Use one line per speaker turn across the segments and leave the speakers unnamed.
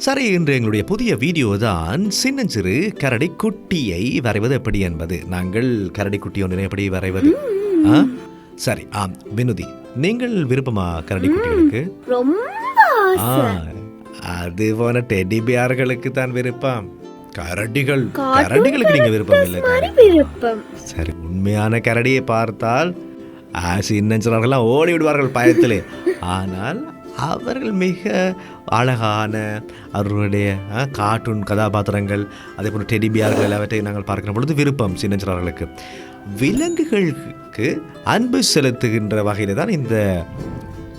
சரி, இன்று எங்களுடைய புதிய வீடியோ தான் சின்னஞ்சிறு கரடி குட்டியை வரைவது எப்படி என்பது. நாங்கள் கரடி குட்டி ஒன்றினை எப்படி வரைவது? சரி, ஆம் வினுதி, நீங்கள் விருப்பமா கரடி குட்டிகளுக்கு? அது போன டெடி பியார்களுக்கு தான் விருப்பம். கரடிகளுக்கு நீங்க விருப்பம் இல்லை. சரி, உண்மையான கரடியை பார்த்தால் சின்னஞ்சிறார்கள்லாம் ஓடி விடுவார்கள் பயத்திலே. ஆனால் அவர்கள் மிக அழகான அவர்களுடைய கார்ட்டூன் கதாபாத்திரங்கள், அதே போல் டெடிபியார்கள் எல்லாவற்றையும் நாங்கள் பார்க்கிற பொழுது விருப்பம் சின்னஞ்சிறார்களுக்கு. விலங்குகளுக்கு அன்பு செலுத்துகின்ற வகையில் தான் இந்த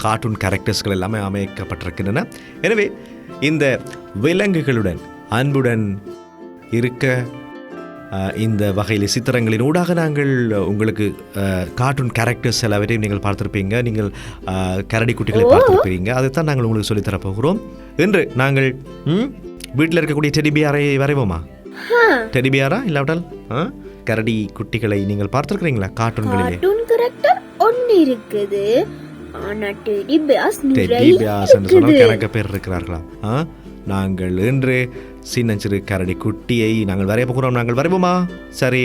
கார்ட்டூன் கேரக்டர்ஸ்கள் எல்லாமே அமைக்கப்பட்டிருக்கின்றன. எனவே இந்த விலங்குகளுடன் அன்புடன் இருக்க இந்த வகையில் சித்திரங்களின் ஊடாக நாங்கள் உங்களுக்கு கார்ட்டூன் கேரக்டர்ஸ் எல்லாவற்றையும் நீங்கள் பார்த்துருப்பீங்க. நீங்கள் கரடி குட்டிகளை பார்த்துருப்பீங்க. அதைத்தான் நாங்கள் உங்களுக்கு சொல்லித்தரப்போகிறோம். இன்று நாங்கள் வீட்டில் இருக்கக்கூடிய டெடிபியாரை வரைவோமா? டெடிபியாரா இல்லாவிட்டால் கரடி குட்டிகளை நீங்கள் பார்த்துருக்கிறீங்களா? கார்ட்டூன்களிலே கணக்க பேர் இருக்கிறார்களா? நாங்கள் இன்று சின்னஞ்சிறு கரடி குட்டியை நாங்கள் வரைய போகிறோம். நாங்கள் வரைவோமா? சரி,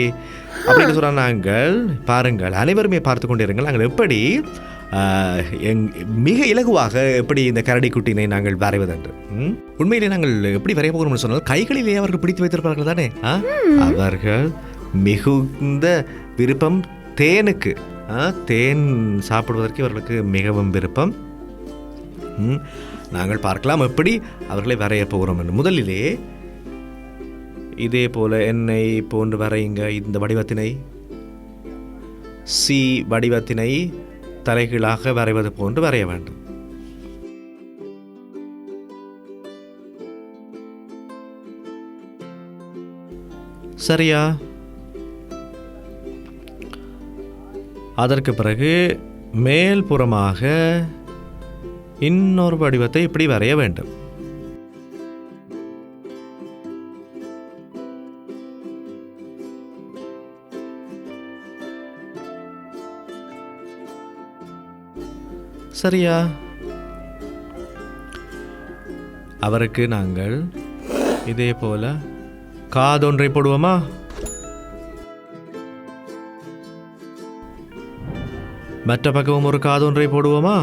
அப்படின்னு சொன்னால் நாங்கள் பாருங்கள், அனைவருமே பார்த்து கொண்டிருங்கள். நாங்கள் எப்படி மிக இலகுவாக எப்படி இந்த கரடி குட்டினை நாங்கள் வரைவதென்று. உண்மையிலே நாங்கள் எப்படி வரைய போகிறோம்னு சொன்னால் கைகளிலேயே அவர்கள் பிடித்து வைத்திருப்பார்கள் தானே. அவர்கள் மிகுந்த விருப்பம் தேனுக்கு. தேன் சாப்பிடுவதற்கு இவர்களுக்கு மிகவும் விருப்பம். நாங்கள் பார்க்கலாம் எப்படி அவர்களை வரைய போகிறோம் என்று. முதலிலே இதே போல என்னை போன்று வரையுங்க. இந்த வடிவத்தினை சி வடிவத்தினை தலைகீழாக வரைவது போன்று வரைய வேண்டும். சரியா? அதற்கு பிறகு மேல்புறமாக இன்னொரு வடிவத்தை இப்படி வரைய வேண்டும். சரியா? அவருக்கு நாங்கள் இதே போல காதொன்றை போடுவோமா? மற்ற பக்கமும் ஒரு காதொன்றை போடுவோமா?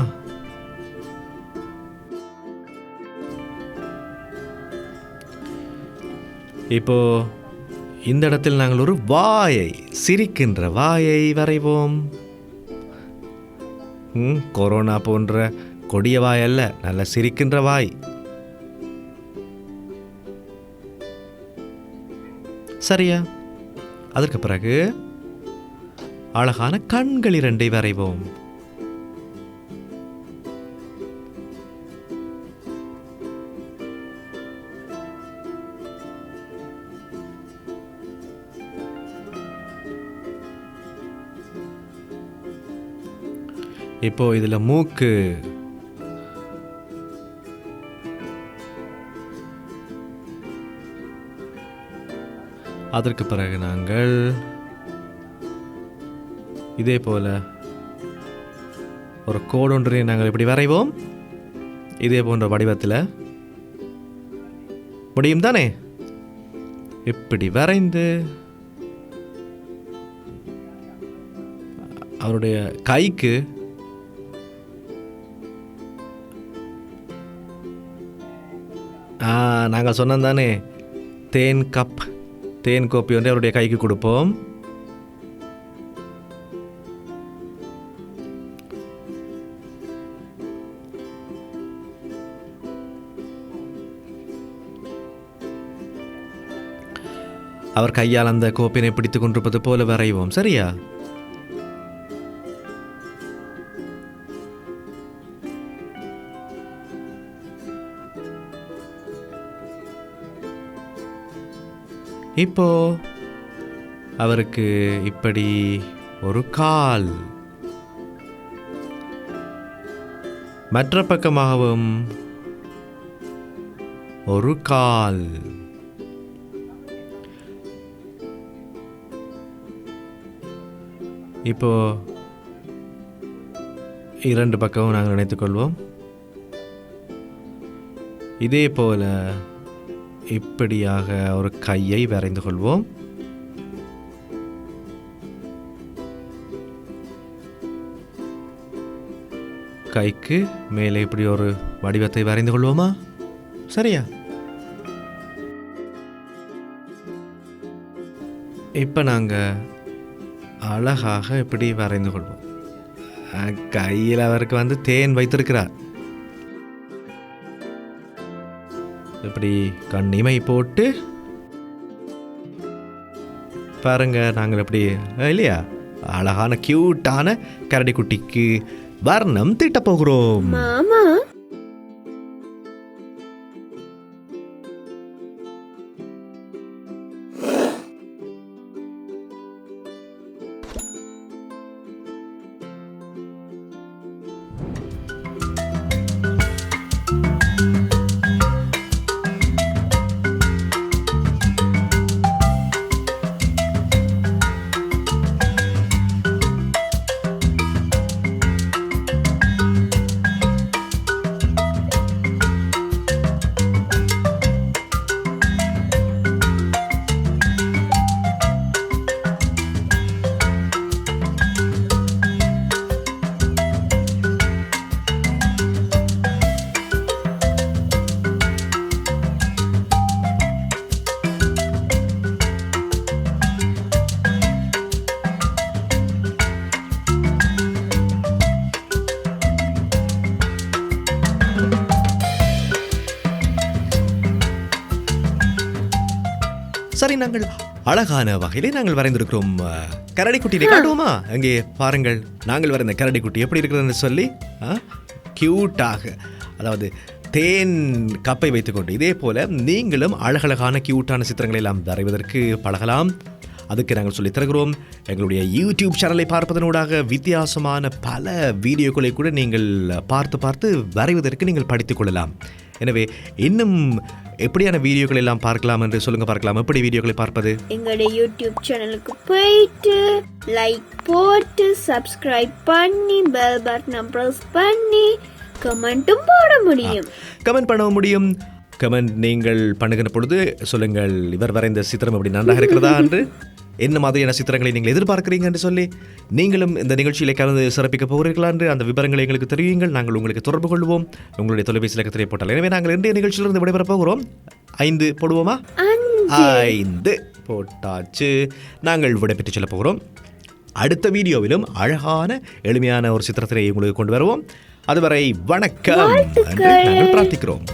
இப்போ இந்த இடத்தில் நாங்கள் ஒரு வாயை, சிரிக்கின்ற வாயை வரைவோம். கொரோனா போன்ற கொடிய வாய் அல்ல, நல்ல சிரிக்கின்ற வாய். சரியா? அதற்கு பிறகு அழகான கண்கள் இரண்டை வரைவோம். இப்போ இதுல மூக்கு, அதற்கு பிறகு நாங்கள் இதே போல ஒரு கோடொன்றை நாங்கள் இப்படி வரைவோம். இதே போன்ற வடிவத்தில் முடியும் தானே? இப்படி வரைந்து அவருடைய கைக்கு நாங்கள் சொன்னோம் தானே, தேன் கோப்பி வந்து அவருடைய கைக்கு கொடுப்போம். அவர் கையால் அந்த கோப்பினை பிடித்துக் கொண்டிருப்பது போல வரைவோம். சரியா? இப்போ அவருக்கு இப்படி ஒரு கால், மற்ற பக்கமாகவும் ஒரு கால். இப்போ இரண்டு பக்கமும் நாங்கள் நினைத்துக்கொள்வோம். இதே போல் இப்படியாக ஒரு கையை வரைந்து கொள்வோம். கைக்கு மேலே இப்படி ஒரு வடிவத்தை வரைந்து கொள்வோமா? சரியா? இப்போ நாங்கள் அழகாக இப்படி வரைந்து கொள்வோம். கையில் அவருக்கு தேன் வைத்திருக்கிறார். இப்படி கண்ணிமை போட்டு பாருங்க, நாங்கள் எப்படி இல்லையா அழகான கியூட்டான கரடிக்குட்டிக்கு வர்ணம் தீட்டப் போகிறோம்.
மாமா,
சரி, நாங்கள் அழகான வகையிலே நாங்கள் வரைந்திருக்கிறோம். கரடிக்குட்டியை காட்டுவோமா? அங்கே பாருங்கள், நாங்கள் வரைந்த கரடிக்குட்டி எப்படி இருக்கிறதுன்னு சொல்லி கியூட்டாக, அதாவது தேன் கப்பை வைத்துக்கொண்டு இதே போல் நீங்களும் அழகழகான கியூட்டான சித்திரங்களை எல்லாம் வரைவதற்கு பழகலாம். அதுக்கு நாங்கள் சொல்லித் தருகிறோம். எங்களுடைய யூடியூப் சேனலை பார்ப்பதனூடாக வித்தியாசமான பல வீடியோக்களை கூட நீங்கள் பார்த்து வரைவதற்கு நீங்கள் படித்துக் கொள்ளலாம். எனவே இன்னும் எப்படியான வீடியோக்கள் எல்லாம் பார்க்கலாம் என்று சொல்லுங்க, பார்க்கலாம். எப்படி வீடியோக்களை பார்ப்பது?
எங்களுடைய யூடியூப் சேனலுக்கு போயிட்டு லைக் போட்டு சப்ஸ்கிரைப் பண்ணி பெல் பட்டனை பிரஸ் பண்ணி கமெண்ட்டும் போட முடியும்.
கமெண்ட் பண்ண முடியும். கமெண்ட் நீங்கள் பண்ணுகிற பொழுது சொல்லுங்கள், இவர் வரைந்த சித்திரம் அப்படி நன்றாக இருக்கிறதா என்று, என்ன மாதிரியான சித்திரங்களை நீங்கள் எதிர்பார்க்கிறீங்க என்று சொல்லி நீங்களும் இந்த நிகழ்ச்சியில கலந்து சிறப்பிக்க போகிறீர்களா என்று அந்த விவரங்களை எங்களுக்கு தெரிவியுங்கள். நாங்கள் உங்களுக்கு தொடர்பு கொள்வோம். உங்களுடைய தொலைபேசி இலக்கத்திலே போட்டால். எனவே நாங்கள் இன்றைய நிகழ்ச்சியிலிருந்து விடைபெற போகிறோம். 5 போடுவோமா? 5 போட்டாச்சு. நாங்கள் விடைபெற்று செல்ல போகிறோம். அடுத்த வீடியோவிலும் அழகான எளிமையான ஒரு சித்திரத்தினை உங்களுக்கு கொண்டு வருவோம். அதுவரை வணக்கம் என்று நாங்கள் பிரார்த்திக்கிறோம்.